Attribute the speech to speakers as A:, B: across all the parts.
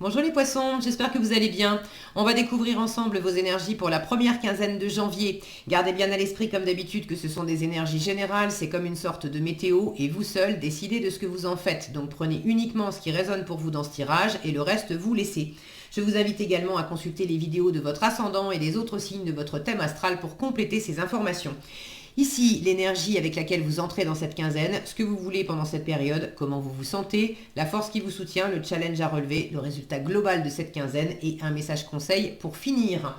A: Bonjour les poissons, j'espère que vous allez bien. On va découvrir ensemble vos énergies pour la première quinzaine de janvier. Gardez bien à l'esprit comme d'habitude que ce sont des énergies générales, c'est comme une sorte de météo et vous seul décidez de ce que vous en faites. Donc prenez uniquement ce qui résonne pour vous dans ce tirage et le reste vous laissez. Je vous invite également à consulter les vidéos de votre ascendant et des autres signes de votre thème astral pour compléter ces informations. Ici, l'énergie avec laquelle vous entrez dans cette quinzaine, ce que vous voulez pendant cette période, comment vous vous sentez, la force qui vous soutient, le challenge à relever, le résultat global de cette quinzaine et un message conseil pour finir.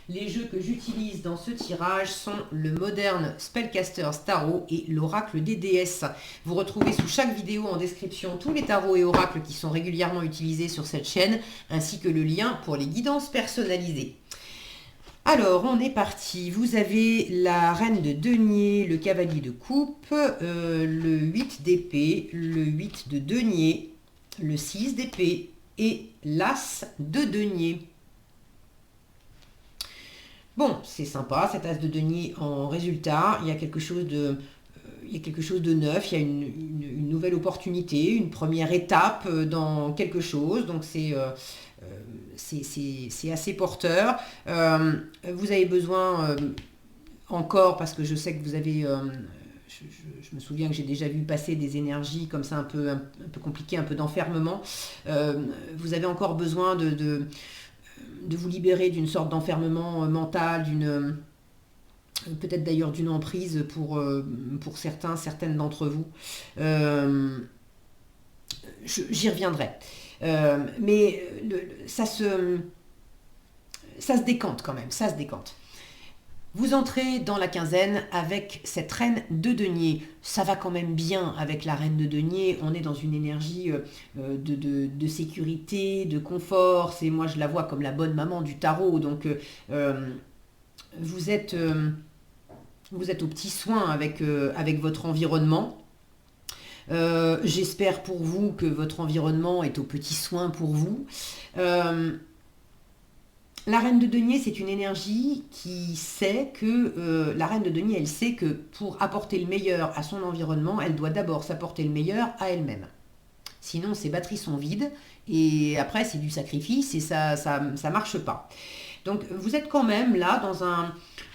A: Les jeux que j'utilise dans ce tirage sont le Modern Spellcaster Tarot et l'Oracle des déesses. Vous retrouvez sous chaque vidéo en description tous les tarots et oracles qui sont régulièrement utilisés sur cette chaîne, ainsi que le lien pour les guidances personnalisées. Alors, on est parti. Vous avez la reine de denier, le cavalier de coupe, le 8 d'épée, le 8 de denier, le 6 d'épée et l'as de denier. Bon, c'est sympa, cet as de denier en résultat. Il y a quelque chose de neuf, il y a une nouvelle opportunité, une première étape dans quelque chose. Donc, c'est assez porteur. Vous avez besoin encore, parce que je sais que vous avez... je me souviens que j'ai déjà vu passer des énergies comme ça un peu compliquées, un peu d'enfermement. Vous avez encore besoin de vous libérer d'une sorte d'enfermement mental, peut-être d'ailleurs d'une emprise pour certaines d'entre vous. J'y reviendrai. Mais ça se décante quand même, ça se décante. Vous entrez dans la quinzaine avec cette reine de denier. Ça va quand même bien avec la reine de denier. On est dans une énergie de sécurité, de confort. Moi, je la vois comme la bonne maman du tarot. Donc, vous êtes aux petits soins avec votre environnement. J'espère pour vous que votre environnement est aux petits soins pour vous. La reine de denier, c'est une énergie qui sait que la reine de denier, elle sait que pour apporter le meilleur à son environnement, elle doit d'abord s'apporter le meilleur à elle-même. Sinon, ses batteries sont vides et après, c'est du sacrifice et ça marche pas. Donc, vous êtes quand même là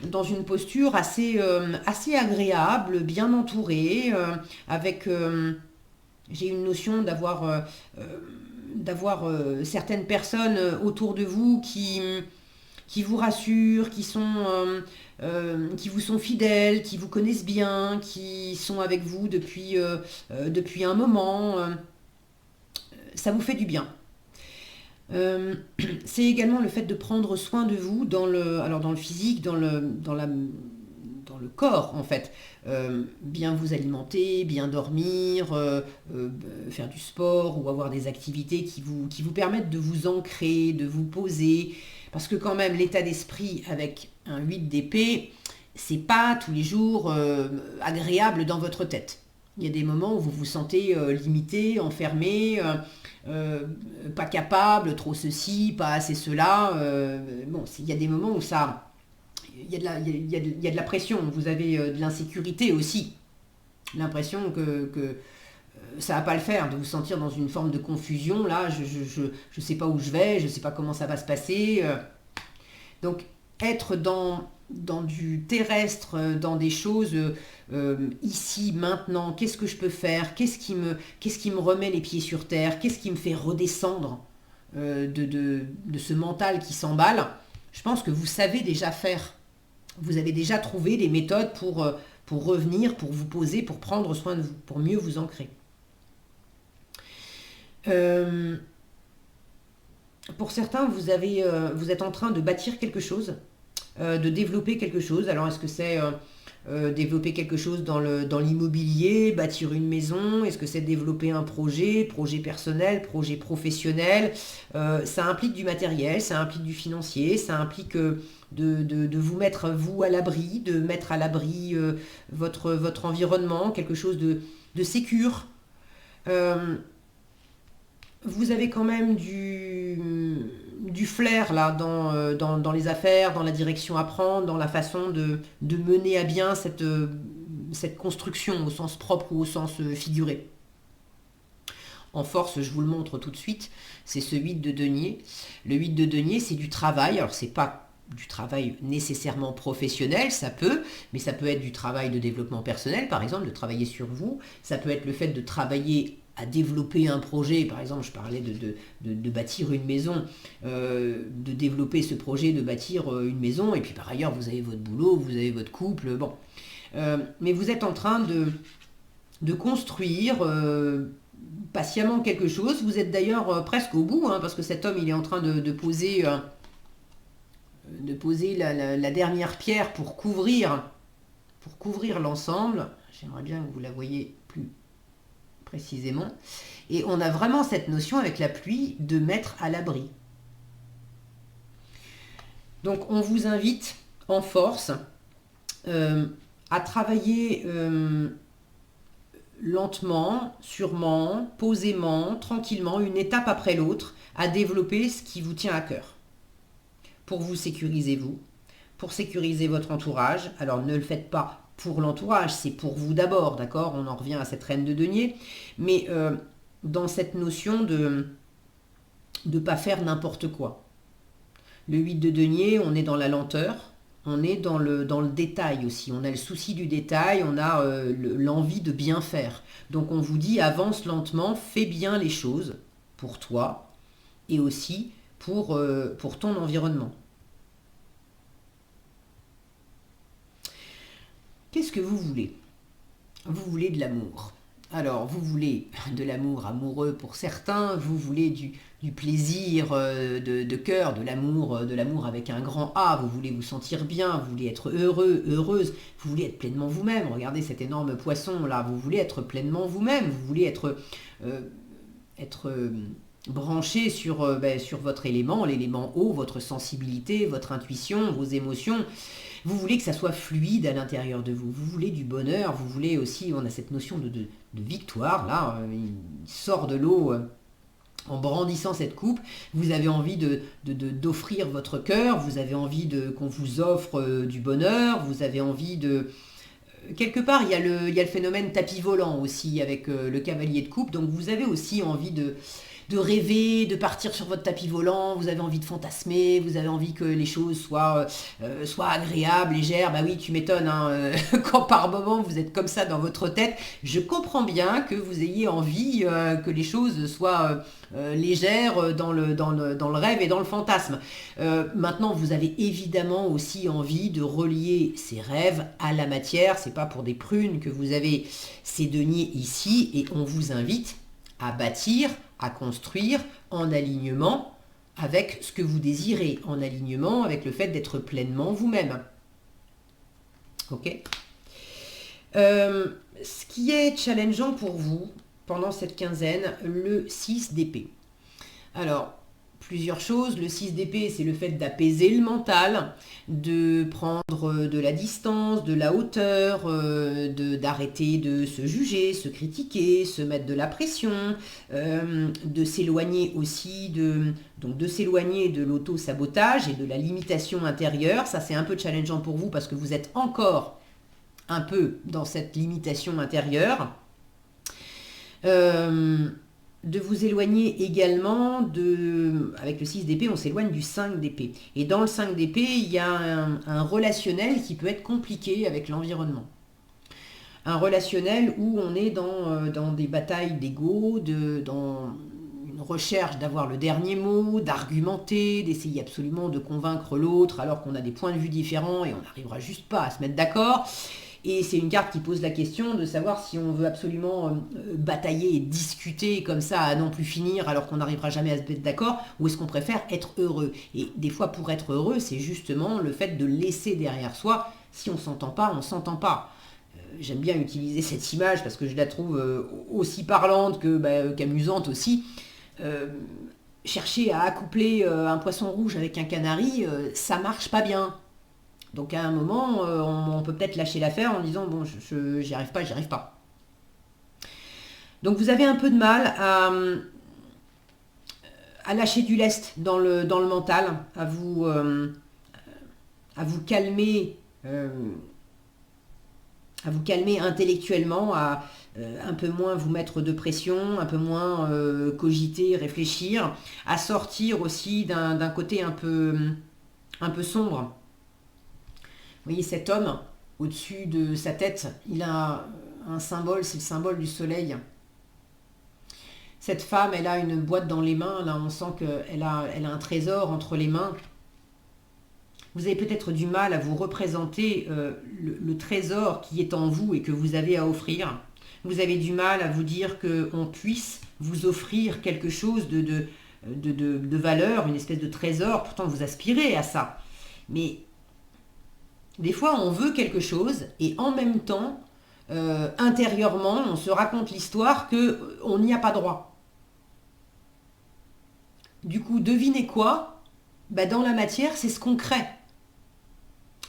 A: dans une posture assez agréable, bien entourée, avec... j'ai une notion d'avoir certaines personnes autour de vous qui vous rassurent, qui vous sont fidèles, qui vous connaissent bien, qui sont avec vous depuis un moment. Ça vous fait du bien. C'est également le fait de prendre soin de vous dans le physique, dans le corps en fait. Bien vous alimenter, bien dormir, faire du sport ou avoir des activités qui vous permettent de vous ancrer, de vous poser. Parce que quand même l'état d'esprit avec un 8 d'épée, c'est pas tous les jours agréable dans votre tête. Il y a des moments où vous vous sentez limité, enfermé, pas capable, trop ceci, pas assez cela. Bon, il y a des moments où ça... il y a de la pression, vous avez de l'insécurité aussi. L'impression que ça va pas le faire, de vous sentir dans une forme de confusion. Là, je sais pas où je vais, je sais pas comment ça va se passer. Donc, être dans du terrestre, dans des choses ici, maintenant, qu'est-ce que je peux faire, qu'est-ce qui me remet les pieds sur terre, qu'est-ce qui me fait redescendre de ce mental qui s'emballe. Je pense que vous savez déjà faire. Vous avez déjà trouvé des méthodes pour revenir, pour vous poser, pour prendre soin de vous, pour mieux vous ancrer. Pour certains, vous êtes en train de bâtir quelque chose, de développer quelque chose. Alors, est-ce que c'est développer quelque chose dans l'immobilier, bâtir une maison? Est-ce que c'est développer un projet personnel, projet professionnel? Ça implique du matériel, ça implique du financier, ça implique de vous mettre, vous, à l'abri, de mettre à l'abri votre environnement, quelque chose de sécure. Vous avez quand même du flair là dans les affaires, dans la direction à prendre, dans la façon de mener à bien cette construction au sens propre ou au sens figuré. en force, je vous le montre tout de suite, c'est ce 8 de denier. Le 8 de denier, c'est du travail. Alors, c'est pas du travail nécessairement professionnel, ça peut, mais ça peut être du travail de développement personnel, par exemple, de travailler sur vous. Ça peut être le fait de travailler à développer un projet, par exemple, je parlais de bâtir une maison, de développer ce projet, de bâtir une maison, et puis par ailleurs, vous avez votre boulot, vous avez votre couple, bon. Mais vous êtes en train de construire patiemment quelque chose. Vous êtes d'ailleurs presque au bout, hein, parce que cet homme, il est en train de poser la dernière pierre pour couvrir l'ensemble. J'aimerais bien que vous la voyez plus précisément. Et on a vraiment cette notion avec la pluie de mettre à l'abri. Donc on vous invite en force à travailler lentement, sûrement, posément, tranquillement, une étape après l'autre, à développer ce qui vous tient à cœur. Pour vous sécuriser vous, pour sécuriser votre entourage. Alors ne le faites pas pour l'entourage, c'est pour vous d'abord, d'accord? On en revient à cette reine de denier, mais dans cette notion de ne pas faire n'importe quoi. Le 8 de denier, on est dans la lenteur, on est dans le détail aussi, on a le souci du détail, on a l'envie de bien faire. Donc on vous dit avance lentement, fais bien les choses pour toi et aussi pour ton environnement. Qu'est-ce que vous voulez? Vous voulez de l'amour. Alors, vous voulez de l'amour amoureux pour certains, vous voulez du plaisir de cœur, de l'amour avec un grand A, vous voulez vous sentir bien, vous voulez être heureux, heureuse, vous voulez être pleinement vous-même. Regardez cet énorme poisson là, vous voulez être pleinement vous-même, vous voulez être branché sur votre élément, l'élément eau, votre sensibilité, votre intuition, vos émotions. Vous voulez que ça soit fluide à l'intérieur de vous. Vous voulez du bonheur. Vous voulez aussi, on a cette notion de victoire. Là, il sort de l'eau en brandissant cette coupe. Vous avez envie d'offrir votre cœur. Vous avez envie qu'on vous offre du bonheur. Vous avez envie de... Quelque part, il y a le phénomène tapis volant aussi avec le cavalier de coupe. Donc vous avez aussi envie de rêver, de partir sur votre tapis volant, vous avez envie de fantasmer, vous avez envie que les choses soient agréables, légères. Bah oui, tu m'étonnes, hein, quand par moment vous êtes comme ça dans votre tête, je comprends bien que vous ayez envie que les choses soient légères dans le rêve et dans le fantasme. Maintenant, vous avez évidemment aussi envie de relier ces rêves à la matière. C'est pas pour des prunes que vous avez ces deniers ici, et on vous invite à bâtir, à construire en alignement avec ce que vous désirez, en alignement avec le fait d'être pleinement vous-même. Ok. Ce qui est challengeant pour vous pendant cette quinzaine, le 6 d'épée. Alors, plusieurs choses. Le 6 d'épée, c'est le fait d'apaiser le mental, de prendre de la distance, de la hauteur, d'arrêter de se juger, se critiquer, se mettre de la pression, de s'éloigner aussi de s'éloigner de l'auto-sabotage et de la limitation intérieure. Ça, c'est un peu challengeant pour vous parce que vous êtes encore un peu dans cette limitation intérieure. De vous éloigner également avec le 6 d'épée, on s'éloigne du 5 d'épée. Et dans le 5 d'épée, il y a un relationnel qui peut être compliqué avec l'environnement. Un relationnel où on est dans des batailles d'ego, dans une recherche d'avoir le dernier mot, d'argumenter, d'essayer absolument de convaincre l'autre alors qu'on a des points de vue différents et on n'arrivera juste pas à se mettre d'accord. Et c'est une carte qui pose la question de savoir si on veut absolument batailler et discuter comme ça à n'en plus finir alors qu'on n'arrivera jamais à se mettre d'accord, ou est-ce qu'on préfère être heureux. Et des fois, pour être heureux, c'est justement le fait de laisser derrière soi, si on ne s'entend pas, on ne s'entend pas. J'aime bien utiliser cette image parce que je la trouve aussi parlante qu'amusante aussi. Chercher à accoupler un poisson rouge avec un canari, ça marche pas bien. Donc à un moment, on peut peut-être lâcher l'affaire en disant bon, j'y arrive pas. Donc vous avez un peu de mal à lâcher du lest dans le mental, à vous calmer, à vous calmer intellectuellement, à un peu moins vous mettre de pression, un peu moins cogiter, réfléchir, à sortir aussi d'un côté un peu sombre. Vous voyez cet homme, au-dessus de sa tête, il a un symbole, c'est le symbole du soleil. Cette femme, elle a une boîte dans les mains, là on sent qu'elle a un trésor entre les mains. Vous avez peut-être du mal à vous représenter le trésor qui est en vous et que vous avez à offrir. Vous avez du mal à vous dire qu'on puisse vous offrir quelque chose de valeur, une espèce de trésor, pourtant vous aspirez à ça. Mais des fois on veut quelque chose et en même temps, intérieurement, on se raconte l'histoire qu'on n'y a pas droit. Du coup, devinez quoi? Dans la matière, c'est ce qu'on crée.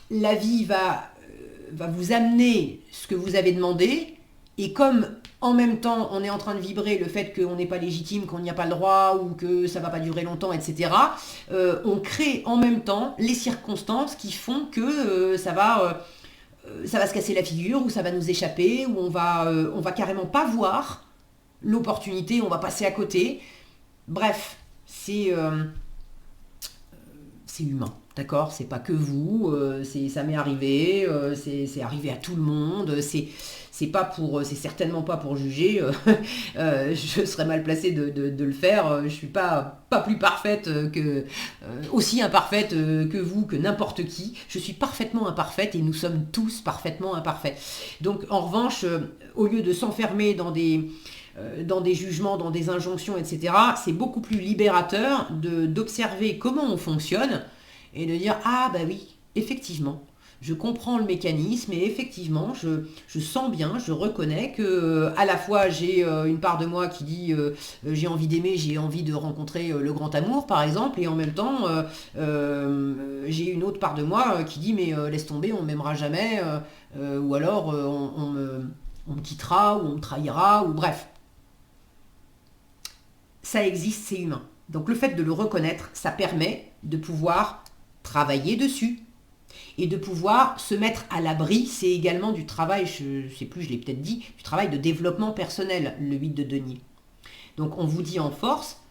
A: La vie va vous amener ce que vous avez demandé, et comme en même temps on est en train de vibrer le fait qu'on n'est pas légitime, qu'on n'y a pas le droit, ou que ça ne va pas durer longtemps, etc., on crée en même temps les circonstances qui font que ça va se casser la figure, ou ça va nous échapper, ou on va carrément pas voir l'opportunité, on va passer à côté. Bref, c'est humain, d'accord? C'est pas que vous, ça m'est arrivé, c'est arrivé à tout le monde, c'est certainement pas pour juger, je serais mal placée de le faire, je suis pas plus parfaite aussi imparfaite que vous, que n'importe qui, je suis parfaitement imparfaite et nous sommes tous parfaitement imparfaits. Donc en revanche, au lieu de s'enfermer dans des jugements, dans des injonctions, etc., c'est beaucoup plus libérateur d'observer comment on fonctionne et de dire « Ah bah oui, effectivement, je comprends le mécanisme et effectivement, je sens bien, je reconnais que à la fois j'ai une part de moi qui dit j'ai envie d'aimer, j'ai envie de rencontrer le grand amour par exemple, et en même temps j'ai une autre part de moi qui dit mais laisse tomber, on m'aimera jamais, ou alors on me quittera, ou on me trahira, ou bref. Ça existe, c'est humain. Donc le fait de le reconnaître, ça permet de pouvoir travailler dessus et de pouvoir se mettre à l'abri. C'est également du travail, je ne sais plus, je l'ai peut-être dit, du travail de développement personnel, le 8 de denier. Donc on vous dit en force,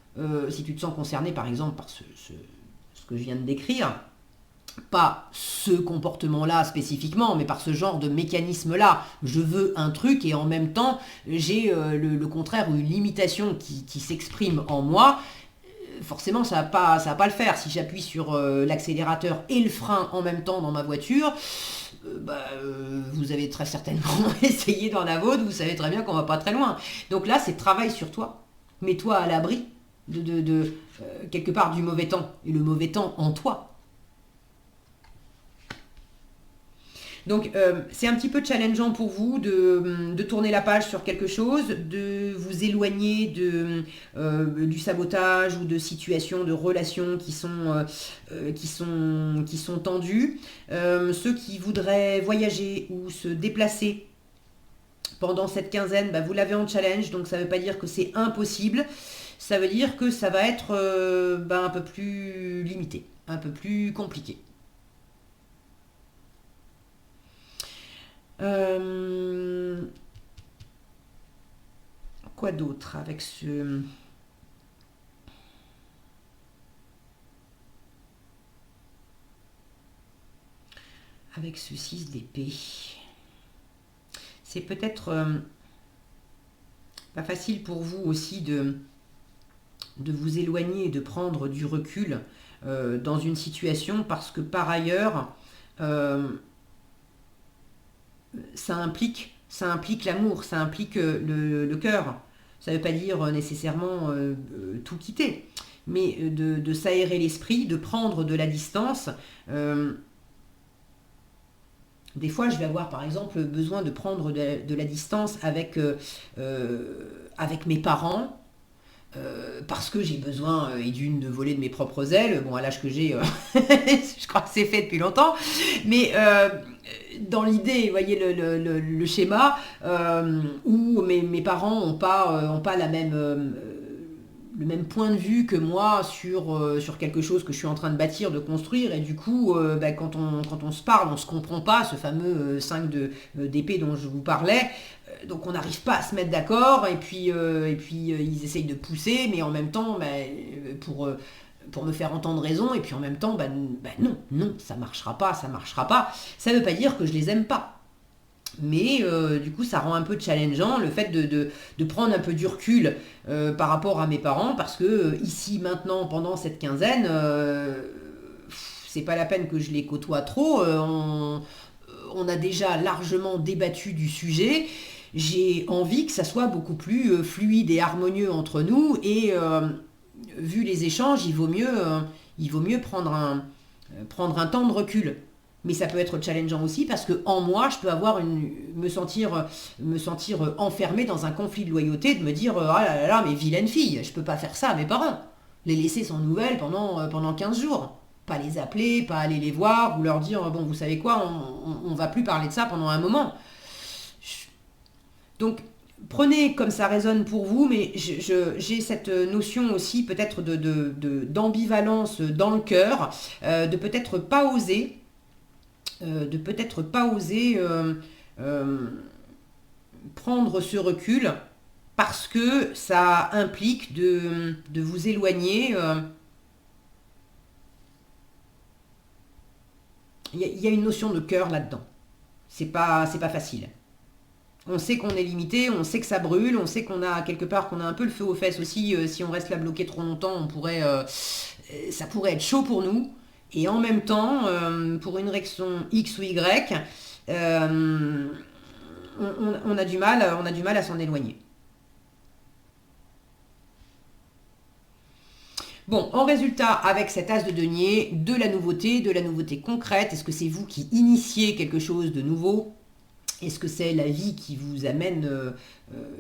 A: si tu te sens concerné par exemple par ce que je viens de décrire, pas ce comportement-là spécifiquement, mais par ce genre de mécanisme-là. Je veux un truc et en même temps, j'ai le contraire ou une limitation qui s'exprime en moi. Forcément, ça va pas le faire. Si j'appuie sur l'accélérateur et le frein en même temps dans ma voiture, vous avez très certainement essayé dans la vôtre, vous savez très bien qu'on va pas très loin. Donc là, c'est travail sur toi. Mets-toi à l'abri de quelque part du mauvais temps. Et le mauvais temps en toi. Donc c'est un petit peu challengeant pour vous de tourner la page sur quelque chose, de vous éloigner du sabotage ou de situations, de relations qui sont tendues. Ceux qui voudraient voyager ou se déplacer pendant cette quinzaine, vous l'avez en challenge, donc ça ne veut pas dire que c'est impossible, ça veut dire que ça va être un peu plus limité, un peu plus compliqué. Quoi d'autre avec ce avec ce 6 d'épée? C'est peut-être pas facile pour vous aussi de vous éloigner et de prendre du recul dans une situation parce que par ailleurs ça implique l'amour, ça implique le cœur. Ça ne veut pas dire nécessairement tout quitter, mais de s'aérer l'esprit, de prendre de la distance. Des fois, je vais avoir par exemple besoin de prendre de la distance avec mes parents, parce que j'ai besoin et d'une de voler de mes propres ailes. Bon, à l'âge que j'ai, je crois que c'est fait depuis longtemps, mais dans l'idée, vous voyez le schéma, où mes parents n'ont pas la même le même point de vue que moi sur quelque chose que je suis en train de bâtir, de construire, et du coup, quand on se parle, on se comprend pas, ce fameux 5 d'épée dont je vous parlais, donc on n'arrive pas à se mettre d'accord, et puis ils essayent de pousser, mais en même temps, pour me faire entendre raison, et puis en même temps, non, non, ça marchera pas, ça marchera pas. Ça veut pas dire que je les aime pas. Mais du coup, ça rend un peu challengeant le fait de prendre un peu du recul par rapport à mes parents, parce que ici, maintenant, pendant cette quinzaine, c'est pas la peine que je les côtoie trop. On a déjà largement débattu du sujet. J'ai envie que ça soit beaucoup plus fluide et harmonieux entre nous, et vu les échanges, il vaut mieux prendre un temps de recul. Mais ça peut être challengeant aussi parce que en moi, je peux me sentir enfermé dans un conflit de loyauté, de me dire ah là là là, mais vilaine fille, je peux pas faire ça à mes parents. Les laisser sans nouvelles pendant 15 jours. Pas les appeler, pas aller les voir, ou leur dire bon, vous savez quoi, on va plus parler de ça pendant un moment. Donc, prenez comme ça résonne pour vous, mais j'ai cette notion aussi peut-être d'ambivalence dans le cœur, de peut-être pas oser euh, prendre ce recul parce que ça implique de vous éloigner. Il y a une notion de cœur là-dedans. C'est pas facile. On sait qu'on est limité, on sait que ça brûle, on sait qu'on a quelque part qu'on a un peu le feu aux fesses aussi. Si on reste là bloqué trop longtemps, ça pourrait être chaud pour nous. Et en même temps, pour une raison X ou Y, euh, on a du mal à s'en éloigner. Bon, en résultat, avec cet as de denier, de la nouveauté concrète, est-ce que c'est vous qui initiez quelque chose de nouveau? Est-ce que c'est la vie qui vous amène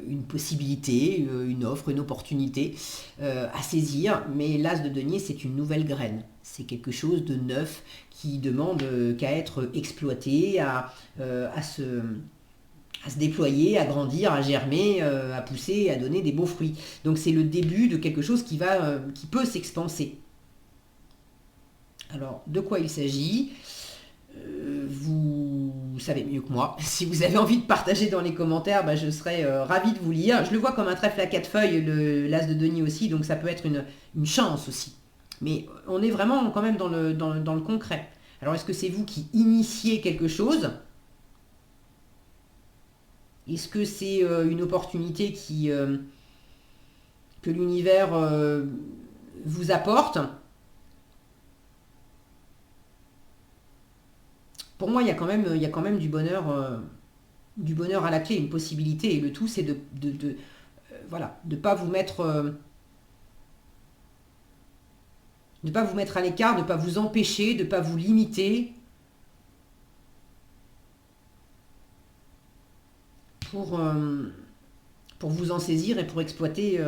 A: une possibilité, une offre, une opportunité à saisir? Mais l'as de denier, c'est une nouvelle graine. C'est quelque chose de neuf qui demande qu'à être exploité, à se déployer, à grandir, à germer, à pousser, à donner des beaux fruits. Donc c'est le début de quelque chose qui peut s'expanser. Alors, de quoi il s'agit? Vous savez mieux que moi. Si vous avez envie de partager dans les commentaires, je serais ravie de vous lire. Je le vois comme un trèfle à 4 feuilles, l'as de denier aussi, donc ça peut être une chance aussi. Mais on est vraiment quand même dans le concret. Alors est-ce que c'est vous qui initiez quelque chose? Est-ce que c'est une opportunité que l'univers vous apporte? Pour moi, il y a quand même du bonheur à la clé, une possibilité. Et le tout, c'est voilà, de pas vous mettre à l'écart, de pas vous empêcher, de pas vous limiter pour vous en saisir et pour exploiter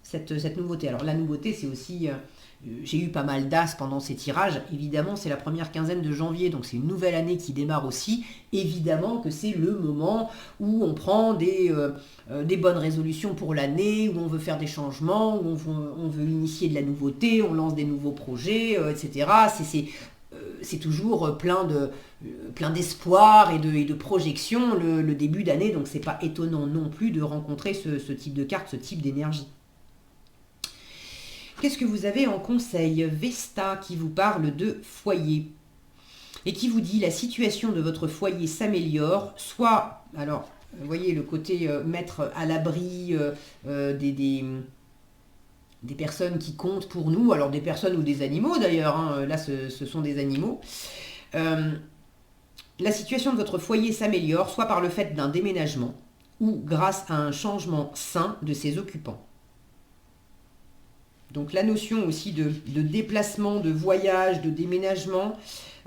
A: cette nouveauté. Alors la nouveauté, c'est aussi, j'ai eu pas mal d'as pendant ces tirages. Évidemment, c'est la première quinzaine de janvier, donc c'est une nouvelle année qui démarre aussi. Évidemment que c'est le moment où on prend des bonnes résolutions pour l'année, où on veut faire des changements, où on veut initier de la nouveauté, on lance des nouveaux projets, etc. C'est toujours plein d'espoir et de projection le début d'année, donc c'est pas étonnant non plus de rencontrer ce type de carte, ce type d'énergie. Qu'est-ce que vous avez en conseil? Vesta qui vous parle de foyer et qui vous dit la situation de votre foyer s'améliore, soit, alors, vous voyez le côté mettre à l'abri des personnes qui comptent pour nous, alors des personnes ou des animaux d'ailleurs, hein, là ce sont des animaux. La situation de votre foyer s'améliore, soit par le fait d'un déménagement ou grâce à un changement sain de ses occupants. Donc la notion aussi de déplacement, de voyage, de déménagement,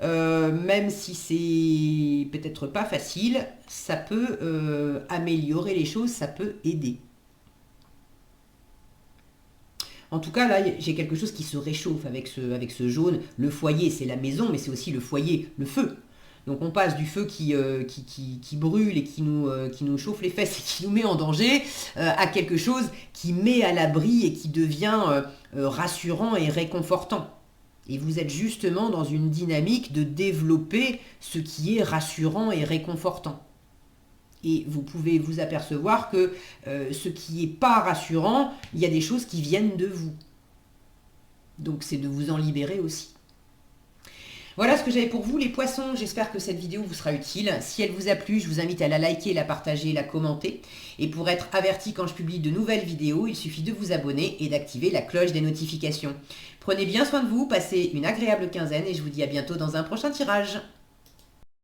A: même si c'est peut-être pas facile, ça peut améliorer les choses, ça peut aider. En tout cas, là, j'ai quelque chose qui se réchauffe avec ce jaune. Le foyer, c'est la maison, mais c'est aussi le foyer, le feu. Donc on passe du feu qui brûle et qui nous chauffe les fesses et qui nous met en danger, à quelque chose qui met à l'abri et qui devient rassurant et réconfortant. Et vous êtes justement dans une dynamique de développer ce qui est rassurant et réconfortant. Et vous pouvez vous apercevoir que ce qui n'est pas rassurant, il y a des choses qui viennent de vous. Donc c'est de vous en libérer aussi. Voilà ce que j'avais pour vous les poissons, j'espère que cette vidéo vous sera utile. Si elle vous a plu, je vous invite à la liker, la partager, la commenter. Et pour être averti quand je publie de nouvelles vidéos, il suffit de vous abonner et d'activer la cloche des notifications. Prenez bien soin de vous, passez une agréable quinzaine et je vous dis à bientôt dans un prochain tirage.